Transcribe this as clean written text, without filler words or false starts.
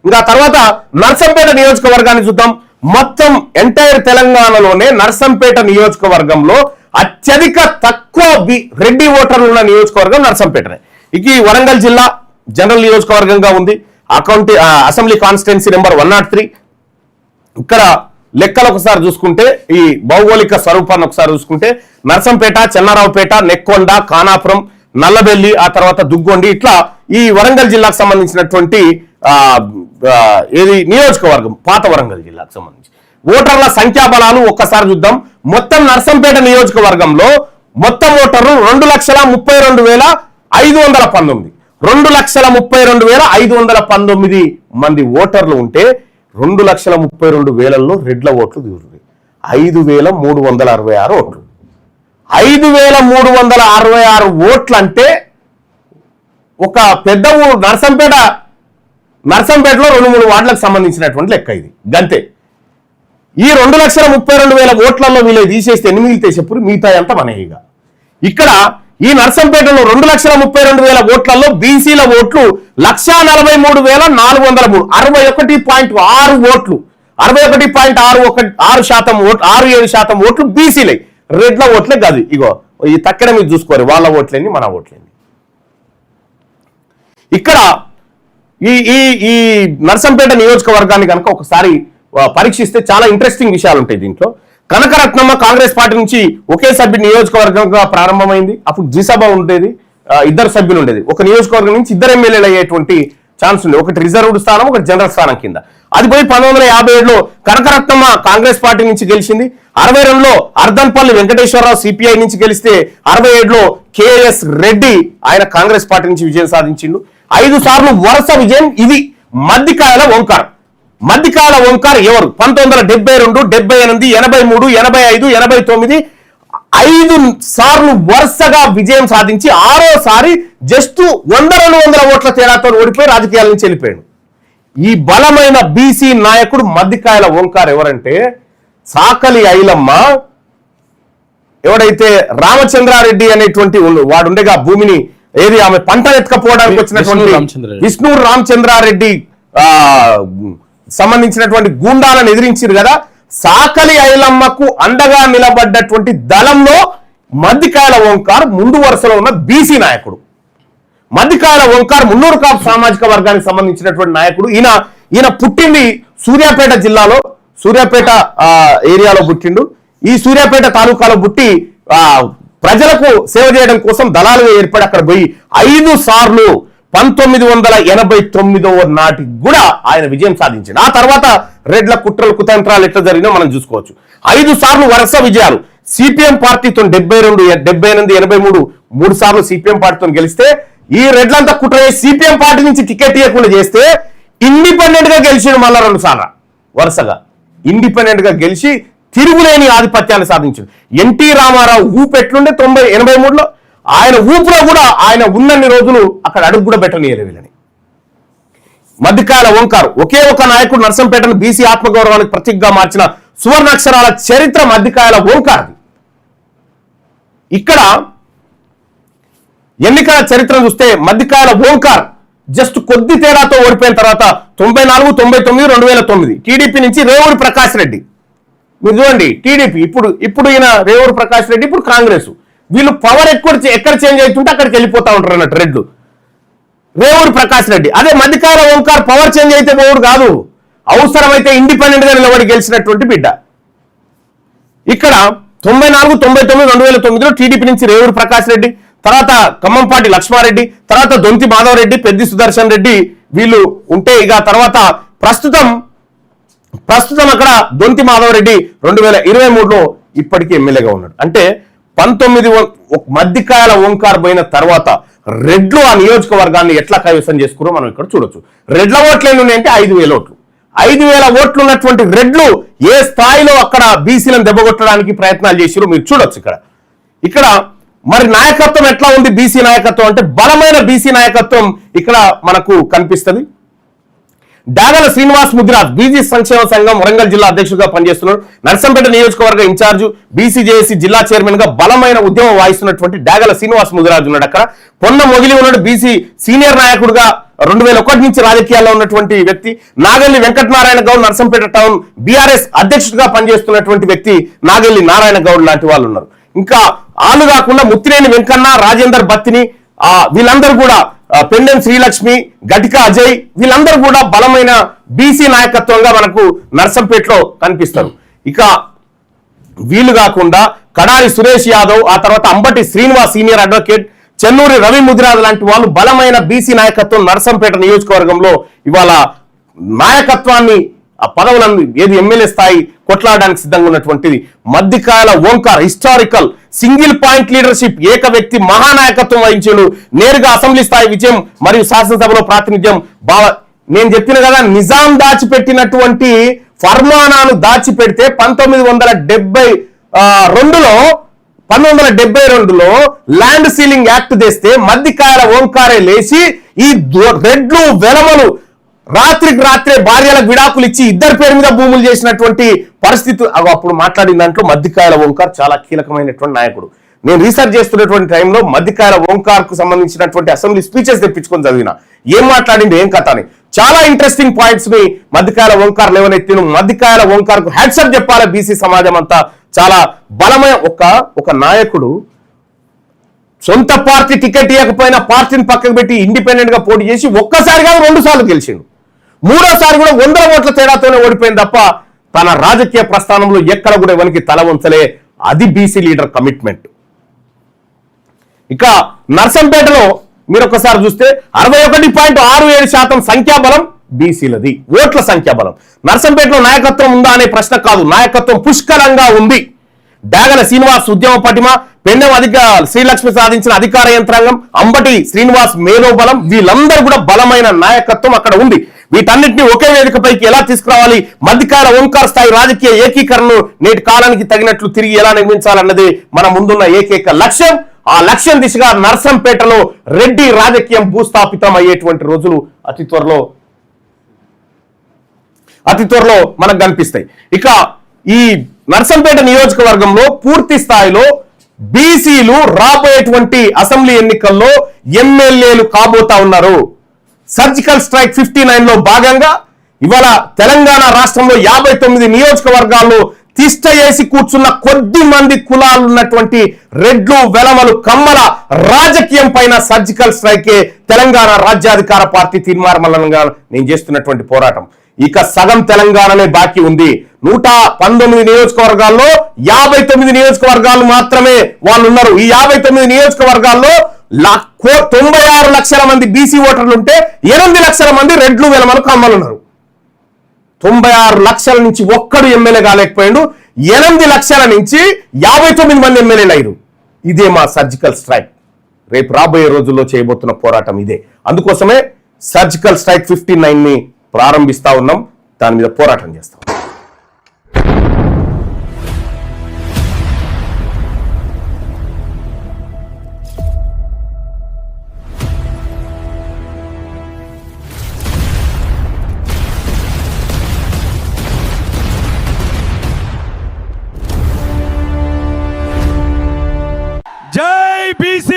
ఇంకా తర్వాత నర్సంపేట నియోజకవర్గాన్ని చూద్దాం. మొత్తం ఎంటైర్ తెలంగాణలోనే నర్సంపేట నియోజకవర్గంలో అత్యధిక తక్కువ రెడ్డి ఓటర్లు ఉన్న నియోజకవర్గం నర్సంపేటనే. ఇక వరంగల్ జిల్లా జనరల్ నియోజకవర్గంగా ఉంది. Assembly constituency number 103. ఇక్కడ లెక్కలు ఒకసారి చూసుకుంటే, ఈ భౌగోళిక స్వరూపాన్ని ఒకసారి చూసుకుంటే నర్సంపేట, చెన్నారావుపేట, నెక్కొండ, ఖానాపురం, నల్లబెల్లి, ఆ తర్వాత దుగ్గొండి, ఇట్లా ఈ వరంగల్ జిల్లాకు సంబంధించినటువంటి ఏది నియోజకవర్గం పాత వరంగల్ జిల్లాకు సంబంధించి ఓటర్ల సంఖ్యాబలాలు ఒక్కసారి చూద్దాం. మొత్తం నర్సంపేట నియోజకవర్గంలో మొత్తం ఓటర్లు 2,32,519 2,32,519 మంది ఓటర్లు ఉంటే 2,32,000లో రెడ్ల ఓట్లు దిగుతుంది. 5,366 ఓట్లు. 5,366 ఓట్లు అంటే ఒక పెద్ద ఊరు నర్సంపేటలో 2-3 వార్డులకు సంబంధించినటువంటి లెక్క ఇది. గంతే. ఈ 2,32,000 ఓట్లలో వీళ్ళు తీసేస్తే ఎన్ని మిగిలితే చెప్పుడు, మిగతా అంతా మనయిగా. ఇక్కడ ఈ నర్సంపేటలో 2,32,000 ఓట్లలో బీసీల ఓట్లు 1,43,403 61.6 ఓట్లు 61.67% ఓట్లు బీసీలే. రెడ్ల ఓట్లే కాదు. ఇగో ఈ తక్కడ మీరు చూసుకోరు, వాళ్ళ ఓట్లేంది మన ఓట్లేంది. ఇక్కడ ఈ ఈ నర్సంపేట నియోజకవర్గాన్ని కనుక ఒకసారి పరీక్షిస్తే చాలా ఇంట్రెస్టింగ్ విషయాలు ఉంటాయి దీంట్లో. కనకరత్నమ్మ కాంగ్రెస్ పార్టీ నుంచి ఒకే సభ్యుడు నియోజకవర్గంగా ప్రారంభమైంది. అప్పుడు జిసభ ఉండేది, 2 సభ్యులు ఉండేది. ఒక నియోజకవర్గం నుంచి 2 ఎమ్మెల్యేలు అయ్యేటువంటి ఛాన్స్ ఉంది. ఒకటి రిజర్వ్డ్ స్థానం, ఒకటి జనరల్ స్థానం కింద. అది పోయి 1957లో కనకరత్నమ్మ కాంగ్రెస్ పార్టీ నుంచి గెలిచింది. 62లో అర్ధన్పల్లి వెంకటేశ్వరరావు సిపిఐ నుంచి గెలిస్తే 67లో కేఎస్ రెడ్డి ఆయన కాంగ్రెస్ పార్టీ నుంచి విజయం సాధించిండు. 5 సార్లు వరుస విజయం. ఇది మద్దికాయల ఓంకార్. మద్దికాయల ఓంకార్ ఎవరు? 1972, 78, 83, 85, 89 5 సార్లు వరుసగా విజయం సాధించి 6వసారి జస్ట్ 100-200 ఓట్ల తేడాతో ఓడిపోయి రాజకీయాల నుంచి వెళ్ళిపోయాడు. ఈ బలమైన బీసీ నాయకుడు మద్దికాయల ఓంకార్ ఎవరంటే సాకలి ఐలమ్మ. ఎవడైతే రామచంద్రారెడ్డి అనేటువంటి వాడుండేగా భూమిని ఏది ఆమె పంట ఎత్తుకపోవడానికి వచ్చినటువంటి విష్ణు రామచంద్రారెడ్డి సంబంధించినటువంటి గూండాలను ఎదిరించారు కదా. సాకలి ఐలమ్మకు అండగా నిలబడ్డటువంటి దళంలో మద్దికాయల ఓంకార్ ముందు వరుసలో ఉన్న బీసీ నాయకుడు. మద్దికాయల ఓంకార్ మున్నూరు కాపు సామాజిక వర్గానికి సంబంధించినటువంటి నాయకుడు. ఈయన పుట్టింది సూర్యాపేట జిల్లాలో, సూర్యాపేట ఏరియాలో పుట్టిండు. ఈ సూర్యాపేట తాలూకాలో పుట్టి ప్రజలకు సేవ చేయడం కోసం దళాలుగా ఏర్పడి అక్కడ పోయి 5 సార్లు 1989 నాటికి కూడా ఆయన విజయం సాధించాడు. ఆ తర్వాత రెడ్ల కుట్రలు కుతంత్రాలు ఎట్లా జరిగినా మనం చూసుకోవచ్చు. 5 సార్లు వరుస విజయాలు. సిపిఎం పార్టీతో 72, 78, 83 3 సార్లు సిపిఎం పార్టీతో గెలిస్తే, ఈ రెడ్లంతా కుట్ర సిపిఎం పార్టీ నుంచి టికెట్ ఇవ్వకుండా చేస్తే ఇండిపెండెంట్ గా గెలిచాడు. మళ్ళా 2 సార్లు వరుసగా ఇండిపెండెంట్ గా గెలిచి తిరుగులేని ఆధిపత్యాన్ని సాధించాడు. ఎన్టీ రామారావు ఊపు ఎట్లుండే 83లో ఆయన ఊపులో కూడా ఆయన ఉన్నన్ని రోజులు అక్కడ అడుగు కూడా పెట్టనియరు వీళ్ళని. మద్దికాయల ఓంకార్ ఒకే ఒక నాయకుడు నర్సంపేటను బీసీ ఆత్మగౌరవానికి ప్రతీకగా మార్చిన సువర్ణాక్షరాల చరిత్ర మద్దికాయల ఓంకార్. ఇక్కడ ఎన్నికల చరిత్ర చూస్తే మద్దికాయల ఓంకార్ జస్ట్ కొద్ది తేడాతో ఓడిపోయిన తర్వాత 94, 99, 2009 టీడీపీ నుంచి రేవూరి ప్రకాష్ రెడ్డి. మీరు చూడండి, టీడీపీ ఇప్పుడు ఈయన రేవూరి ప్రకాష్ రెడ్డి, ఇప్పుడు కాంగ్రెస్. వీళ్ళు పవర్ ఎక్కడ చేంజ్ అవుతుంటే అక్కడికి వెళ్ళిపోతా ఉంటారు అన్నట్టు రెడ్లు. రేవూరి ప్రకాష్ రెడ్డి. అదే మద్దికాయల ఓంకార్ పవర్ చేంజ్ అయితే పోవుడు కాదు, అవసరమైతే ఇండిపెండెంట్ గా నిలబడి గెలిచినటువంటి బిడ్డ. ఇక్కడ 94, 99, 2009లో టీడీపీ నుంచి రేవూరి ప్రకాష్ రెడ్డి, తర్వాత ఖమ్మంపాటి లక్ష్మారెడ్డి, తర్వాత దొంతి మాధవరెడ్డి, పెద్ది సుదర్శన్ రెడ్డి వీళ్ళు ఉంటే, ఇక తర్వాత ప్రస్తుతం అక్కడ దొంతి మాధవరెడ్డి 2023లో ఇప్పటికీ ఎమ్మెల్యేగా ఉన్నాడు. అంటే 19 మద్దికాయల ఓంకార్ పోయిన తర్వాత రెడ్లు ఆ నియోజకవర్గాన్ని ఎట్లా కైవసం చేసుకున్నారో మనం ఇక్కడ చూడొచ్చు. రెడ్ల ఓట్లు ఎన్ని ఉన్నాయంటే 5,000 ఓట్లు. 5,000 ఓట్లు ఉన్నటువంటి రెడ్లు ఏ స్థాయిలో అక్కడ బీసీలను దెబ్బగొట్టడానికి ప్రయత్నాలు చేసిరో మీరు చూడొచ్చు. ఇక్కడ మరి నాయకత్వం ఎట్లా ఉంది? బీసీ నాయకత్వం అంటే బలమైన బీసీ నాయకత్వం ఇక్కడ మనకు కనిపిస్తుంది. డాగల శ్రీనివాస్ ముదిరాజ్ బీసీ సంక్షేమ సంఘం వరంగల్ జిల్లా అధ్యక్షుడిగా పనిచేస్తున్నారు. నర్సంపేట నియోజకవర్గ ఇన్ఛార్జు, బీసీజేఏసీ జిల్లా చైర్మన్ గా బలమైన ఉద్యమం వాయిస్తున్నటువంటి డాగల శ్రీనివాస్ ముదిరాజ్ ఉన్నాడు. అక్కడ పొన్న మొగిలి ఉన్నాడు, బీసీ సీనియర్ నాయకుడుగా 2001 నుంచి రాజకీయాల్లో ఉన్నటువంటి వ్యక్తి. నాగల్లి వెంకటనారాయణ గౌడ్ నర్సంపేట టౌన్ బీఆర్ఎస్ అధ్యక్షుడిగా పనిచేస్తున్నటువంటి వ్యక్తి నాగల్లి నారాయణ గౌడ్ లాంటి వాళ్ళు ఉన్నారు. ఇంకా ఆలు కాకుండా ముత్తినేని వెంకన్న, రాజేందర్ బత్తిని, వీళ్ళందరూ కూడా పెండెం శ్రీలక్ష్మి, గటిక అజయ్, వీళ్ళందరూ కూడా బలమైన బీసీ నాయకత్వంగా మనకు నర్సంపేటలో కనిపిస్తారు. ఇక వీళ్ళు కాకుండా కడారి సురేష్ యాదవ్, ఆ తర్వాత అంబటి శ్రీనివాస్ సీనియర్ అడ్వకేట్, చెన్నూరి రవి ముదిరాజ్ లాంటి వాళ్ళు బలమైన బీసీ నాయకత్వం నర్సంపేట నియోజకవర్గంలో ఇవాళ నాయకత్వాన్ని ఆ పదవులను ఏది ఎమ్మెల్యే స్థాయి కొట్లాడడానికి సిద్ధంగా ఉన్నటువంటిది. Maddikayala Omkar historical single point leadership, ఏక వ్యక్తి మహానాయకత్వం వహించాడు. నేరుగా అసెంబ్లీ స్థాయి విజయం మరియు శాసనసభలో ప్రాతినిధ్యం. నేను చెప్పిన కదా, నిజాం దాచిపెట్టినటువంటి ఫర్మానాను దాచిపెడితే 1972లో ల్యాండ్ సీలింగ్ యాక్ట్ తెస్తే మద్దికాయల ఓంకారే లేచి ఈ రెడ్లు వెలమలు రాత్రికి రాత్రే భార్యలకు విడాకులు ఇచ్చి ఇద్దరి పేరు మీద భూములు చేసినటువంటి పరిస్థితి. అప్పుడు మాట్లాడిన దాంట్లో మద్దికాయల ఓంకార్ చాలా కీలకమైనటువంటి నాయకుడు. నేను రీసెర్చ్ చేస్తున్నటువంటి టైంలో మద్దికాయల ఓంకార్ కు సంబంధించినటువంటి అసెంబ్లీ స్పీచెస్ తెప్పించుకొని చదివిన, ఏం మాట్లాడింది ఏం కథ అని. చాలా ఇంట్రెస్టింగ్ పాయింట్స్ ని మద్దికాయల ఓంకార్ లేవనెత్తిన. మద్దికాయల ఓంకార్ కు హ్యాట్సప్ చెప్పాలి బీసీ సమాజం అంతా. చాలా బలమైన ఒక నాయకుడు సొంత పార్టీ టికెట్ ఇవ్వకపోయినా పార్టీని పక్కకు పెట్టి ఇండిపెండెంట్ గా పోటీ చేసి ఒక్కసారి కాదు 2 సార్లు గెలిచిండు. 3వ సారి కూడా 100 ఓట్ల తేడాతోనే ఓడిపోయింది తప్ప తన రాజకీయ ప్రస్థానంలో ఎక్కడ కూడా ఎవరికి తల వంచలే. అది బీసీ లీడర్ కమిట్మెంట్. ఇక నర్సంపేటలో మీరు ఒకసారి చూస్తే 61.67% సంఖ్యాబలం బీసీలది, ఓట్ల సంఖ్యాబలం. నర్సంపేటలో నాయకత్వం ఉందా అనే ప్రశ్న కాదు, నాయకత్వం పుష్కలంగా ఉంది. డాగల శ్రీనివాస్ ఉద్యమ పటిమ, పెండెం శ్రీలక్ష్మి సాధించిన అధికార యంత్రాంగం, అంబటి శ్రీనివాస్ మేధోబలం, వీళ్ళందరూ కూడా బలమైన నాయకత్వం అక్కడ ఉంది. వీటన్నిటిని ఒకే వేదికపైకి ఎలా తీసుకురావాలి, మద్దికాయల ఓంకార్ స్థాయి రాజకీయ ఏకీకరణను నేటి కాలానికి తగినట్లు తిరిగి ఎలా నిర్మించాలన్నది మన ముందున్న ఏకైక లక్ష్యం. ఆ లక్ష్యం దిశగా నర్సంపేటలో రెడ్డి రాజకీయం భూస్థాపితం అయ్యేటువంటి రోజులు అతి త్వరలో మనకు కనిపిస్తాయి. ఇక ఈ నర్సంపేట నియోజకవర్గంలో పూర్తి స్థాయిలో బీసీలు రాబోయేటువంటి అసెంబ్లీ ఎన్నికల్లో ఎమ్మెల్యేలు కాబోతా ఉన్నారు. సర్జికల్ స్ట్రైక్ 59లో భాగంగా ఇవాళ తెలంగాణ రాష్ట్రంలో 59 నియోజకవర్గాల్లో తిష్ట వేసి కూర్చున్న కొద్ది మంది కులాలు ఉన్నటువంటి రెడ్లు, వెలమలు, కమ్మల రాజకీయం పైన సర్జికల్ స్ట్రైకే తెలంగాణ రాజ్యాధికార పార్టీ తీర్మానంగా నేను చేస్తున్నటువంటి పోరాటం. ఇక సగం తెలంగాణనే బాకీ ఉంది. 119 నియోజకవర్గాల్లో 59 నియోజకవర్గాలు మాత్రమే వాళ్ళు ఉన్నారు. ఈ 59 నియోజకవర్గాల్లో 96 లక్షల మంది బీసీ ఓటర్లు ఉంటే 8 లక్షల మంది రెడ్లు, వెలమలు, కమ్మలు ఉన్నారు. 96 లక్షల నుంచి ఒక్కడు ఎమ్మెల్యే కాలేకపోయాడు. 8 లక్షల నుంచి 59 మంది ఎమ్మెల్యేలు అయ్యారు. ఇదే మా సర్జికల్ స్ట్రైక్. రేపు రాబోయే రోజుల్లో చేయబోతున్న పోరాటం ఇదే. అందుకోసమే సర్జికల్ స్ట్రైక్ 59ని ప్రారంభిస్తా ఉన్నాం. దాని మీద పోరాటం చేస్తాం.